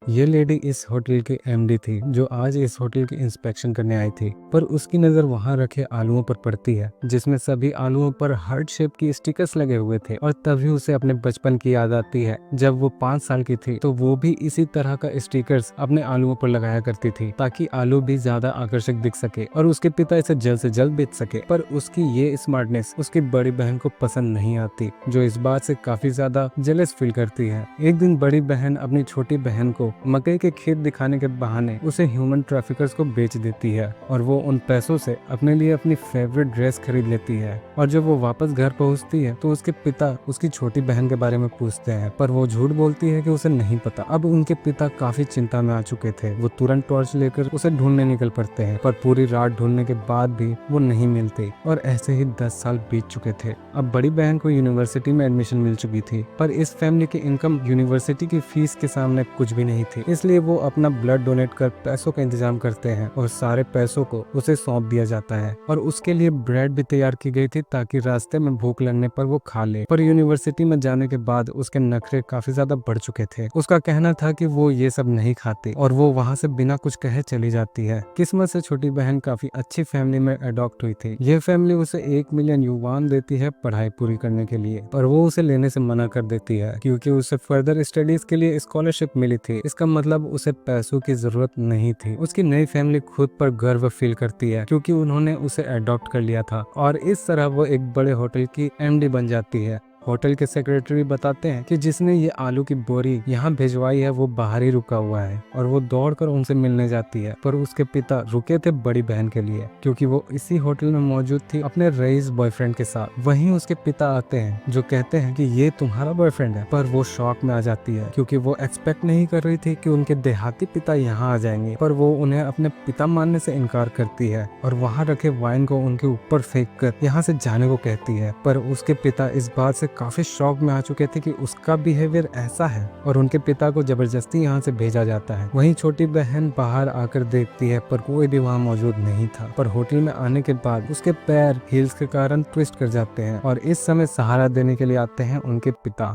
ये लेडी इस होटल की एमडी थी जो आज इस होटल की इंस्पेक्शन करने आई थी, पर उसकी नजर वहां रखे आलुओं पर पड़ती है जिसमें सभी आलुओं पर हार्ट शेप की स्टिकर्स लगे हुए थे। और तभी उसे अपने बचपन की याद आती है जब वो 5 साल की थी, तो वो भी इसी तरह का स्टिकर्स अपने आलुओं पर लगाया करती थी ताकि आलू भी ज्यादा आकर्षक दिख सके और उसके पिता इसे जल्द से जल्द बेच सके। पर उसकी ये स्मार्टनेस उसकी बड़ी बहन को पसंद नहीं आती, जो इस बात से काफी ज्यादा जेलस फील करती है। एक दिन बड़ी बहन अपनी छोटी बहन को मकई के खेत दिखाने के बहाने उसे ह्यूमन ट्रैफिकर्स को बेच देती है और वो उन पैसों से अपने लिए अपनी फेवरेट ड्रेस खरीद लेती है। और जब वो वापस घर पहुंचती है तो उसके पिता उसकी छोटी बहन के बारे में पूछते हैं, पर वो झूठ बोलती है कि उसे नहीं पता। अब उनके पिता काफी चिंता में आ चुके थे। वो तुरंत टॉर्च लेकर उसे ढूंढने निकल पड़ते हैं, पर पूरी रात ढूंढने के बाद भी वो नहीं मिलती और ऐसे ही 10 साल बीत चुके थे। अब बड़ी बहन को यूनिवर्सिटी में एडमिशन मिल चुकी थी, पर इस फैमिली की इनकम यूनिवर्सिटी की फीस के सामने कुछ भी नहीं थी, इसलिए वो अपना ब्लड डोनेट कर पैसों का इंतजाम करते हैं और सारे पैसों को उसे सौंप दिया जाता है। और उसके लिए ब्रेड भी तैयार की गई थी ताकि रास्ते में भूख लगने पर वो खा ले। पर यूनिवर्सिटी में जाने के बाद उसके नखरे काफी ज्यादा बढ़ चुके थे। उसका कहना था कि वो ये सब नहीं खाती और वो वहाँ से बिना कुछ कहे चली जाती है। किस्मत से छोटी बहन काफी अच्छी फैमिली में अडॉप्ट हुई थी। ये फैमिली उसे 1 मिलियन युवान देती है पढ़ाई पूरी करने के लिए, पर वो उसे लेने से मना कर देती है क्योंकि उसे फर्दर स्टडीज के लिए स्कॉलरशिप मिली थी। इसका मतलब उसे पैसों की जरूरत नहीं थी। उसकी नई फैमिली खुद पर गर्व फील करती है क्योंकि उन्होंने उसे अडॉप्ट कर लिया था और इस तरह वो एक बड़े होटल की एमडी बन जाती है। होटल के सेक्रेटरी बताते हैं कि जिसने ये आलू की बोरी यहाँ भिजवाई है वो बाहर ही रुका हुआ है और वो दौड़कर उनसे मिलने जाती है। पर उसके पिता रुके थे बड़ी बहन के लिए क्योंकि वो इसी होटल में मौजूद थी अपने रईस बॉयफ्रेंड के साथ। वहीं उसके पिता आते हैं जो कहते हैं कि ये तुम्हारा बॉयफ्रेंड है, पर वो शॉक में आ जाती है क्योंकि वो एक्सपेक्ट नहीं कर रही थी कि उनके देहाती पिता यहाँ आ जाएंगे। पर वो उन्हें अपने पिता मानने से इनकार करती है और वहाँ रखे वाइन को उनके ऊपर फेंक कर यहाँ से जाने को कहती है। पर उसके पिता इस बात से काफी शॉक में आ चुके थे कि उसका बिहेवियर ऐसा है और उनके पिता को जबरदस्ती यहाँ से भेजा जाता है। वहीं छोटी बहन बाहर आकर देखती है पर कोई भी वहाँ मौजूद नहीं था। पर होटल में आने के बाद उसके पैर हील्स के कारण ट्विस्ट कर जाते हैं और इस समय सहारा देने के लिए आते हैं उनके पिता।